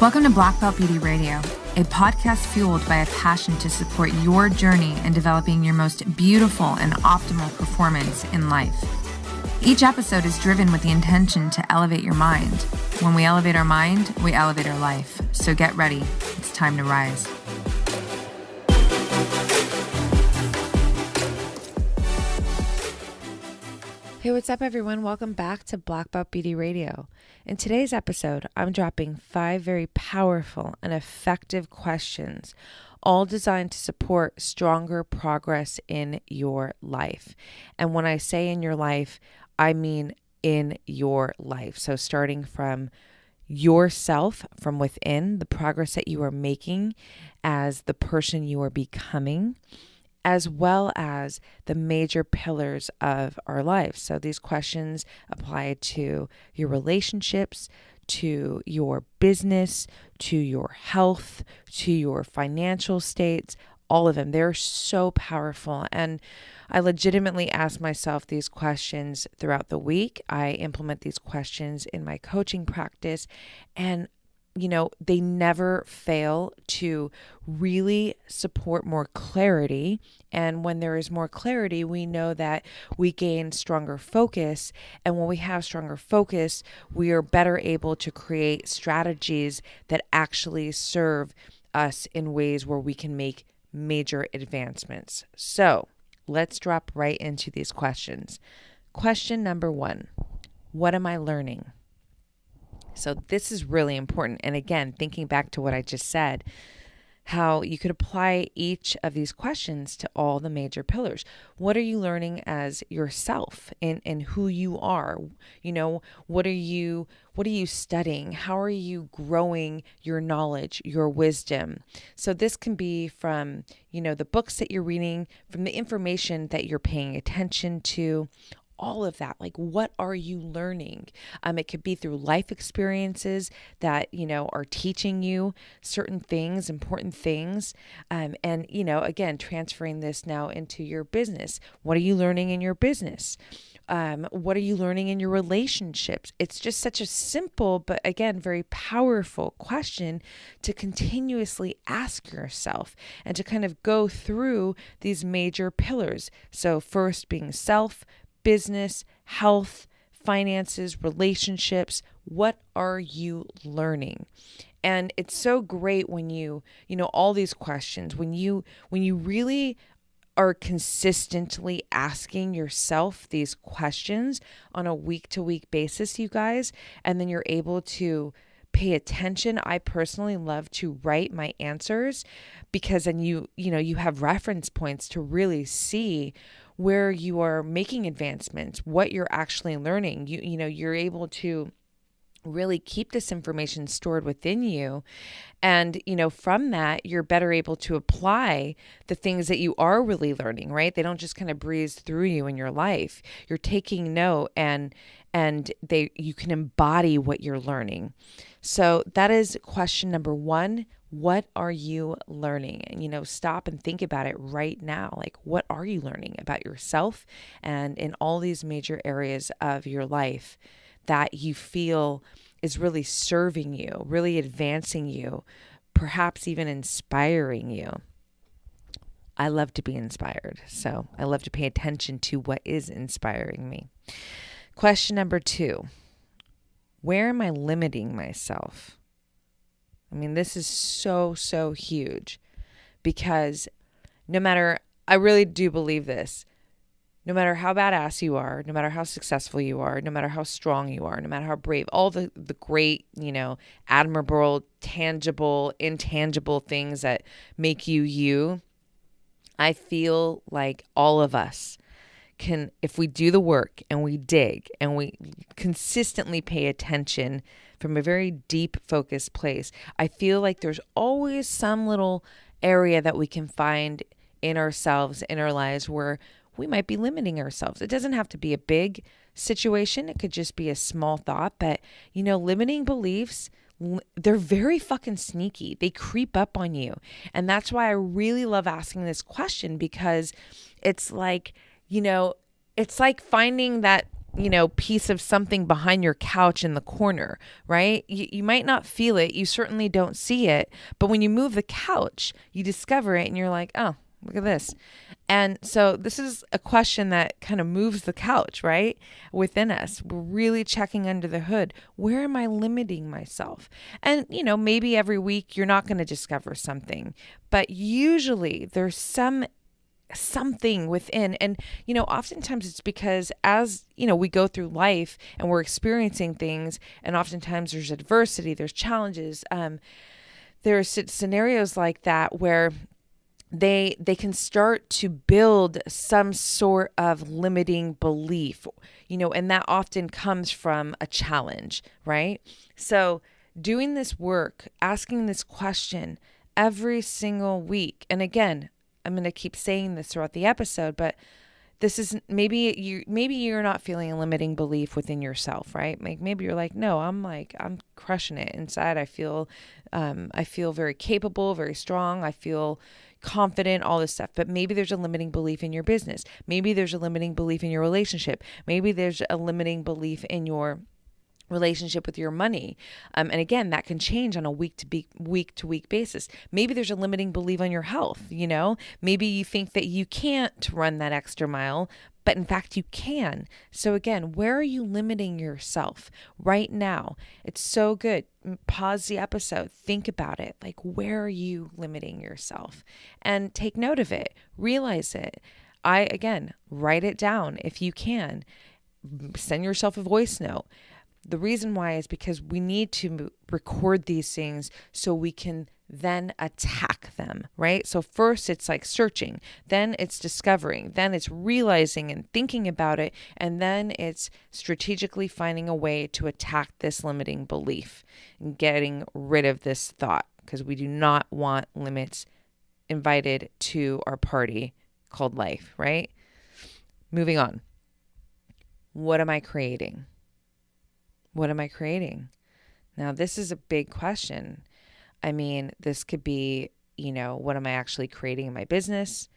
Welcome to Black Belt Beauty Radio, a podcast fueled by a passion to support your journey in developing your most beautiful and optimal performance in life. Each episode is driven with the intention to elevate your mind. When we elevate our mind, we elevate our life. So get ready. It's time to rise. Hey, what's up, everyone? Welcome back to Black Belt Beauty Radio. In today's episode, I'm dropping 5 very powerful and effective questions, all designed to support stronger progress in your life. And when I say in your life, I mean in your life. So starting from yourself, from within, the progress that you are making as the person you are becoming, as well as the major pillars of our life. So these questions apply to your relationships, to your business, to your health, to your financial states, all of them. They're so powerful. And I legitimately ask myself these questions throughout the week. I implement these questions in my coaching practice, and they never fail to really support more clarity. And when there is more clarity, we know that we gain stronger focus. And when we have stronger focus, we are better able to create strategies that actually serve us in ways where we can make major advancements. So let's drop right into these questions. Question number 1, what am I learning? So this is really important. And again, thinking back to what I just said, how you could apply each of these questions to all the major pillars. What are you learning as yourself in who you are? What are you studying? How are you growing your knowledge, your wisdom? So this can be from, the books that you're reading, from the information that you're paying attention to, all of that. Like, what are you learning? It could be through life experiences that, are teaching you certain things, important things. And, again, transferring this now into your business. What are you learning in your business? What are you learning in your relationships? It's just such a simple, but again, very powerful question to continuously ask yourself and to kind of go through these major pillars. So first being self, business, health, finances, relationships. What are you learning? And it's so great when all these questions, when you really are consistently asking yourself these questions on a week-to-week basis, you guys, and then you're able to pay attention. I personally love to write my answers because then you have reference points to really see where you are making advancements, what you're actually learning. You're able to really keep this information stored within you. And, from that, you're better able to apply the things that you are really learning, right? They don't just kind of breeze through you in your life. You're taking note and you can embody what you're learning. So that is question number 1. What are you learning? And, stop and think about it right now. Like, what are you learning about yourself and in all these major areas of your life that you feel is really serving you, really advancing you, perhaps even inspiring you? I love to be inspired, so I love to pay attention to what is inspiring me. Question number 2, where am I limiting myself? This is so, so huge because I really do believe this, no matter how badass you are, no matter how successful you are, no matter how strong you are, no matter how brave, all the great, admirable, tangible, intangible things that make you you, I feel like all of us can, if we do the work and we dig and we consistently pay attention from a very deep focused place, I feel like there's always some little area that we can find in ourselves, in our lives, where we might be limiting ourselves. It doesn't have to be a big situation. It could just be a small thought, but limiting beliefs, they're very fucking sneaky. They creep up on you. And that's why I really love asking this question, because it's like, it's like finding that piece of something behind your couch in the corner, right? You might not feel it. You certainly don't see it. But when you move the couch, you discover it and you're like, oh, look at this. And so this is a question that kind of moves the couch, right? Within us. We're really checking under the hood. Where am I limiting myself? And, maybe every week you're not going to discover something, but usually there's something within. And oftentimes it's because as we go through life and we're experiencing things, and oftentimes there's adversity, there's challenges, there are scenarios like that where they can start to build some sort of limiting belief, and that often comes from a challenge, right? So doing this work, asking this question every single week, and again, I'm going to keep saying this throughout the episode, but this is maybe you're not feeling a limiting belief within yourself, right? Like maybe you're like, no, I'm crushing it inside. I feel very capable, very strong. I feel confident, all this stuff. But maybe there's a limiting belief in your business. Maybe there's a limiting belief in your relationship. Maybe there's a limiting belief in your relationship with your money. And again, that can change on a week to week basis. Maybe there's a limiting belief on your health. Maybe you think that you can't run that extra mile, but in fact you can. So again, where are you limiting yourself right now? It's so good. Pause the episode. Think about it. Like, where are you limiting yourself? And take note of it. Realize it. Again, write it down if you can. Send yourself a voice note. The reason why is because we need to record these things so we can then attack them, right? So first it's like searching, then it's discovering, then it's realizing and thinking about it, and then it's strategically finding a way to attack this limiting belief and getting rid of this thought, because we do not want limits invited to our party called life, right? Moving on. What am I creating? What am I creating? Now, this is a big question. I mean, this could be, what am I actually creating in my business?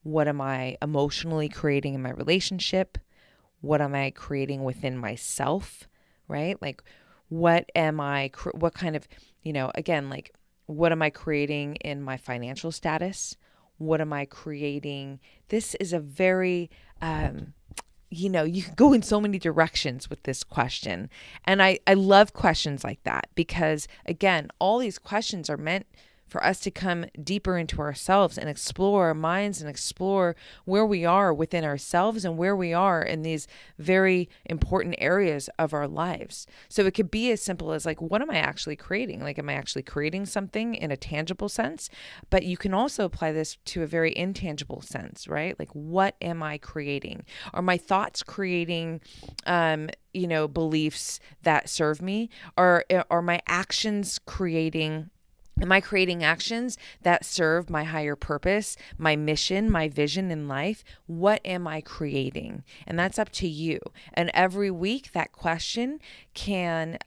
What am I emotionally creating in my relationship? What am I creating within myself, right? Like, what kind of, again, like, what am I creating in my financial status? What am I creating? This is a very, you can go in so many directions with this question. And I love questions like that because, again, all these questions are meant for us to come deeper into ourselves and explore our minds and explore where we are within ourselves and where we are in these very important areas of our lives. So it could be as simple as like, what am I actually creating? Like, am I actually creating something in a tangible sense? But you can also apply this to a very intangible sense, right? Like, what am I creating? Are my thoughts creating, beliefs that serve me? Or are my actions creating? Am I creating actions that serve my higher purpose, my mission, my vision in life? What am I creating? And that's up to you. And every week that question can,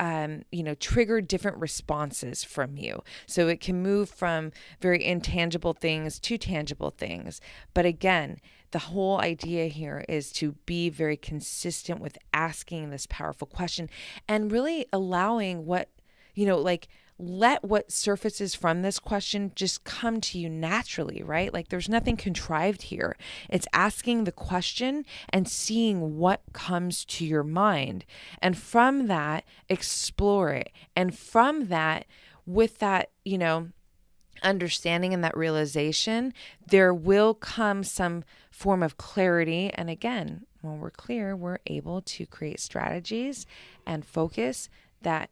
trigger different responses from you. So it can move from very intangible things to tangible things. But again, the whole idea here is to be very consistent with asking this powerful question and really allowing let what surfaces from this question just come to you naturally, right? Like, there's nothing contrived here. It's asking the question and seeing what comes to your mind. And from that, explore it. And from that, with that, understanding and that realization, there will come some form of clarity. And again, when we're clear, we're able to create strategies and focus that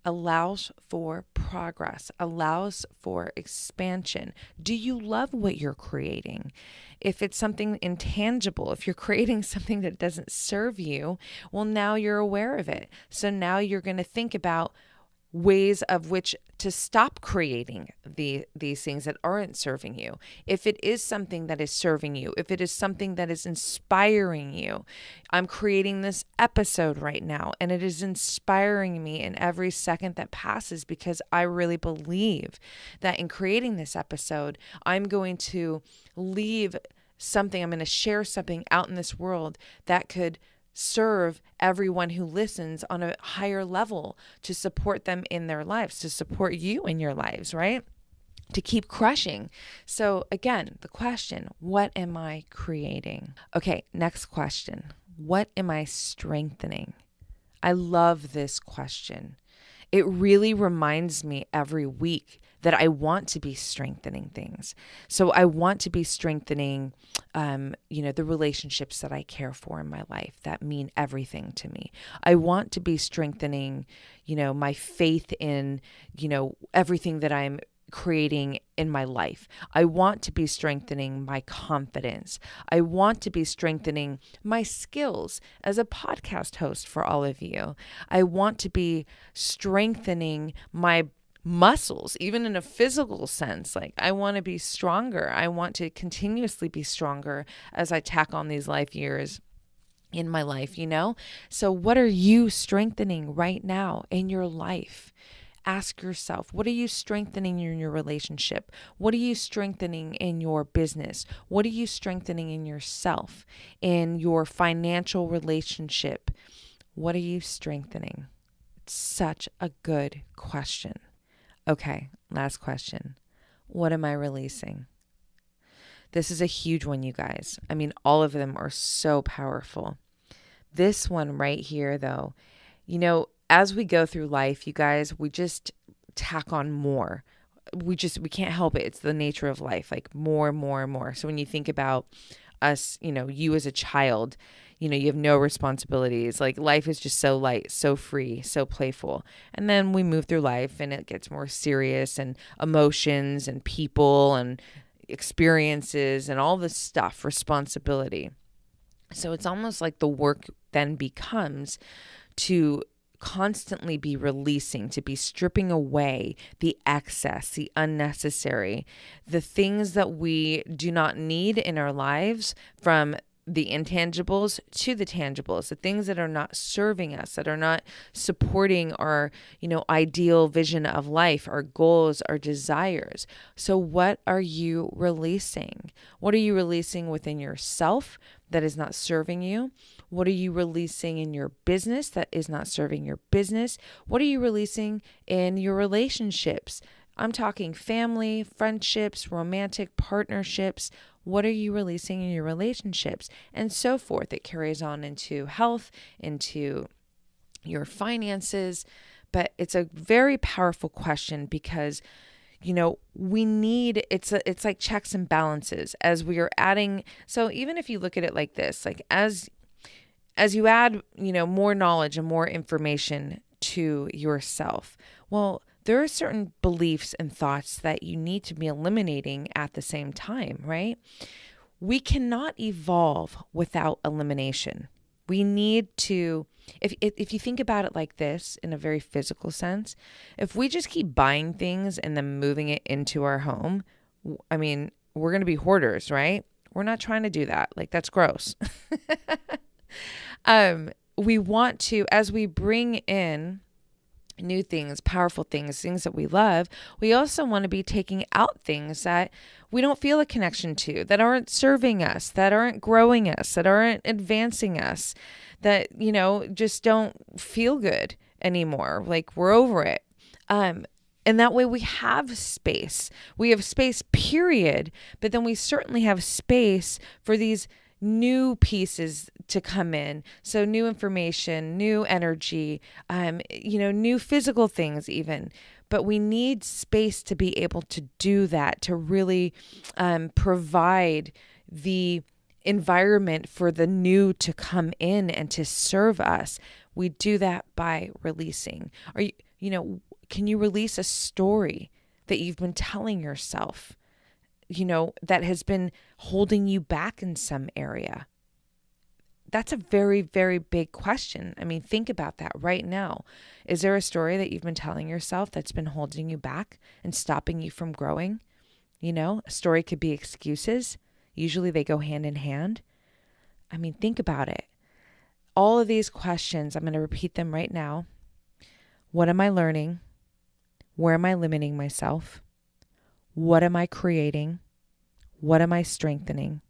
allows for progress, allows for expansion. Do you love what you're creating? If it's something intangible, if you're creating something that doesn't serve you, well, now you're aware of it. So now you're going to think about ways of which to stop creating these things that aren't serving you. If it is something that is serving you, if it is something that is inspiring you, I'm creating this episode right now and it is inspiring me in every second that passes because I really believe that in creating this episode, I'm going to leave something, I'm going to share something out in this world that could serve everyone who listens on a higher level, to support them in their lives, to support you in your lives, right? To keep crushing. So again, the question, what am I creating? Okay, next question. What am I strengthening? I love this question. It really reminds me every week that I want to be strengthening things. So I want to be strengthening, the relationships that I care for in my life that mean everything to me. I want to be strengthening, my faith in, everything that I'm creating in my life. I want to be strengthening my confidence. I want to be strengthening my skills as a podcast host for all of you. I want to be strengthening my muscles, even in a physical sense. Like, I want to be stronger. I want to continuously be stronger as I tack on these life years in my life, So what are you strengthening right now in your life? Ask yourself, what are you strengthening in your relationship? What are you strengthening in your business? What are you strengthening in yourself, in your financial relationship? What are you strengthening? It's such a good question. Okay, last question. What am I releasing? This is a huge one, you guys. I mean, all of them are so powerful. This one right here, though, as we go through life, you guys, we just tack on more. We can't help it. It's the nature of life, like more and more and more. So when you think about us, you as a child, you have no responsibilities. Like, life is just so light, so free, so playful. And then we move through life and it gets more serious, and emotions and people and experiences and all this stuff, responsibility. So it's almost like the work then becomes to constantly be releasing, to be stripping away the excess, the unnecessary, the things that we do not need in our lives, from the intangibles to the tangibles, the things that are not serving us, that are not supporting our, ideal vision of life, our goals, our desires. So what are you releasing? What are you releasing within yourself that is not serving you? What are you releasing in your business that is not serving your business? What are you releasing in your relationships? I'm talking family, friendships, romantic partnerships. What are you releasing in your relationships? And so forth. It carries on into health, into your finances. But it's a very powerful question because, we need, it's like checks and balances as we are adding. So even if you look at it like this, like as you add, more knowledge and more information to yourself, well, there are certain beliefs and thoughts that you need to be eliminating at the same time, right? We cannot evolve without elimination. We need to, if you think about it like this in a very physical sense, if we just keep buying things and then moving it into our home, I mean, we're going to be hoarders, right? We're not trying to do that. Like, that's gross. We want to, as we bring in new things, powerful things, things that we love, we also want to be taking out things that we don't feel a connection to, that aren't serving us, that aren't growing us, that aren't advancing us, that, just don't feel good anymore. Like, we're over it. And that way we have space. We have space, period. But then we certainly have space for these new pieces to come in. So new information, new energy, new physical things even. But we need space to be able to do that, to really provide the environment for the new to come in and to serve us. We do that by releasing. Can you release a story that you've been telling yourself, that has been holding you back in some area? That's a very, very big question. I mean, think about that right now. Is there a story that you've been telling yourself that's been holding you back and stopping you from growing? A story could be excuses. Usually they go hand in hand. I mean, think about it. All of these questions, I'm going to repeat them right now. What am I learning? Where am I limiting myself? What am I creating? What am I strengthening?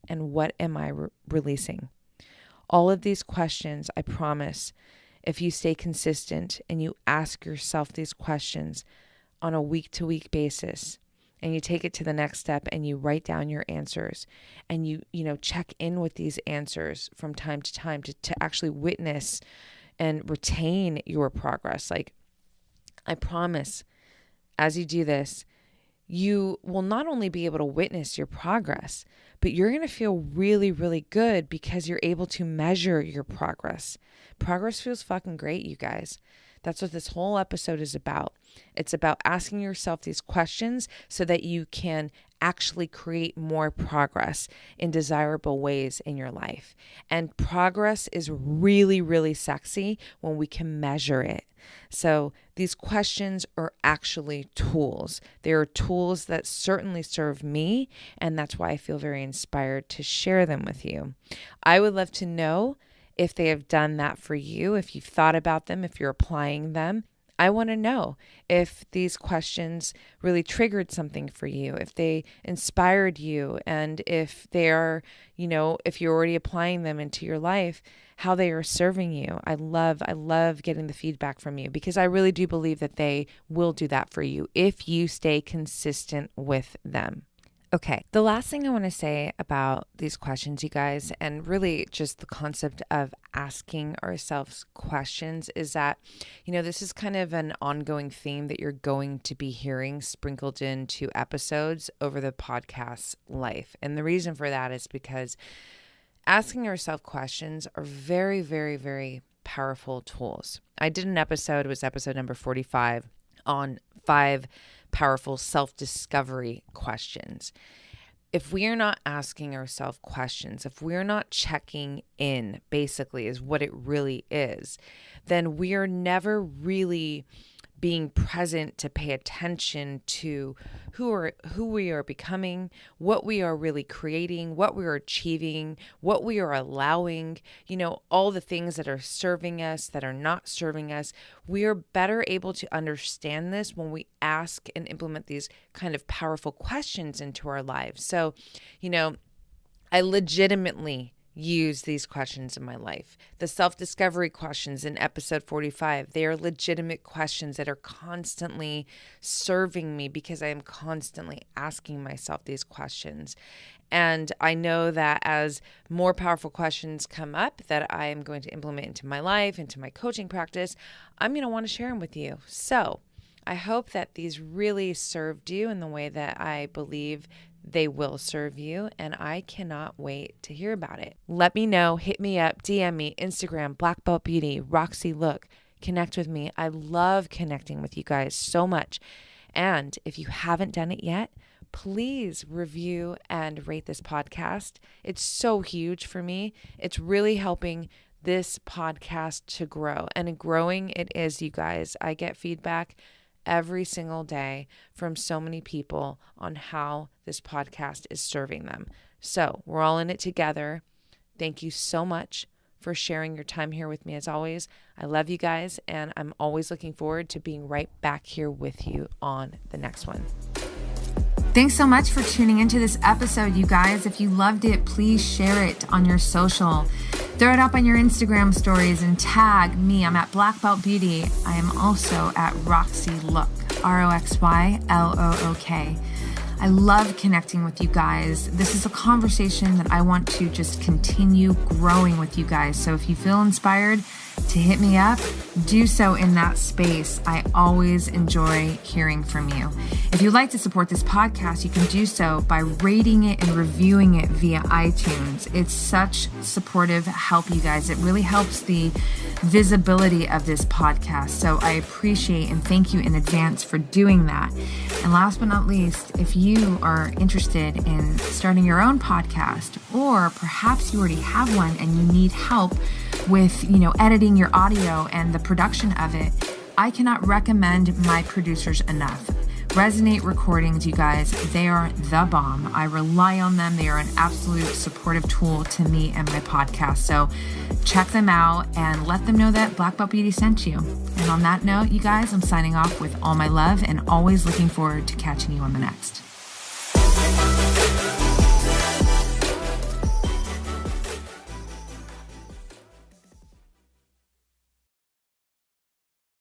And what am I releasing? All of these questions, I promise, if you stay consistent and you ask yourself these questions on a week-to-week basis, and you take it to the next step and you write down your answers, and you check in with these answers from time to time to actually witness and retain your progress. Like, I promise, as you do this, you will not only be able to witness your progress, but you're going to feel really, really good because you're able to measure your progress. Progress feels fucking great, you guys. That's what this whole episode is about. It's about asking yourself these questions so that you can actually create more progress in desirable ways in your life. And progress is really, really sexy when we can measure it. So these questions are actually tools. They are tools that certainly serve me, and that's why I feel very inspired to share them with you. I would love to know if they have done that for you, if you've thought about them, if you're applying them. I want to know if these questions really triggered something for you, if they inspired you, and if they are, if you're already applying them into your life, how they are serving you. I love getting the feedback from you because I really do believe that they will do that for you if you stay consistent with them. Okay, the last thing I want to say about these questions, you guys, and really just the concept of asking ourselves questions is that, this is kind of an ongoing theme that you're going to be hearing sprinkled into episodes over the podcast's life. And the reason for that is because asking ourselves questions are very, very, very powerful tools. I did an episode, it was episode number 45, on 5 powerful self-discovery questions. If we are not asking ourselves questions, if we're not checking in, basically is what it really is, then we are never really being present to pay attention to who we are becoming, what we are really creating, what we are achieving, what we are allowing, all the things that are serving us, that are not serving us. We are better able to understand this when we ask and implement these kind of powerful questions into our lives. So, I legitimately use these questions in my life. The self-discovery questions in episode 45, they are legitimate questions that are constantly serving me because I am constantly asking myself these questions. And I know that as more powerful questions come up that I am going to implement into my life, into my coaching practice, I'm going to want to share them with you. So I hope that these really served you in the way that I believe they will serve you, and I cannot wait to hear about it. Let me know, hit me up, DM me, Instagram, Black Belt Beauty, Roxy Look, connect with me. I love connecting with you guys so much. And if you haven't done it yet, please review and rate this podcast. It's so huge for me. It's really helping this podcast to grow, and growing it is, you guys. I get feedback every single day from so many people on how this podcast is serving them. So we're all in it together. Thank you so much for sharing your time here with me as always. I love you guys, and I'm always looking forward to being right back here with you on the next one. Thanks so much for tuning into this episode, you guys. If you loved it, please share it on your social. Throw it up on your Instagram stories and tag me. I'm at Black Belt Beauty. I am also at Roxy Look, RoxyLook. I love connecting with you guys. This is a conversation that I want to just continue growing with you guys. So if you feel inspired to hit me up, do so in that space. I always enjoy hearing from you. If you'd like to support this podcast, you can do so by rating it and reviewing it via iTunes. It's such supportive help, you guys. It really helps the visibility of this podcast. So I appreciate and thank you in advance for doing that. And last but not least, if you are interested in starting your own podcast, or perhaps you already have one and you need help with, editing your audio and the production of it, I cannot recommend my producers enough. Resonate Recordings, you guys, they are the bomb. I rely on them. They are an absolute supportive tool to me and my podcast. So check them out and let them know that Black Belt Beauty sent you. And on that note, you guys, I'm signing off with all my love and always looking forward to catching you on the next.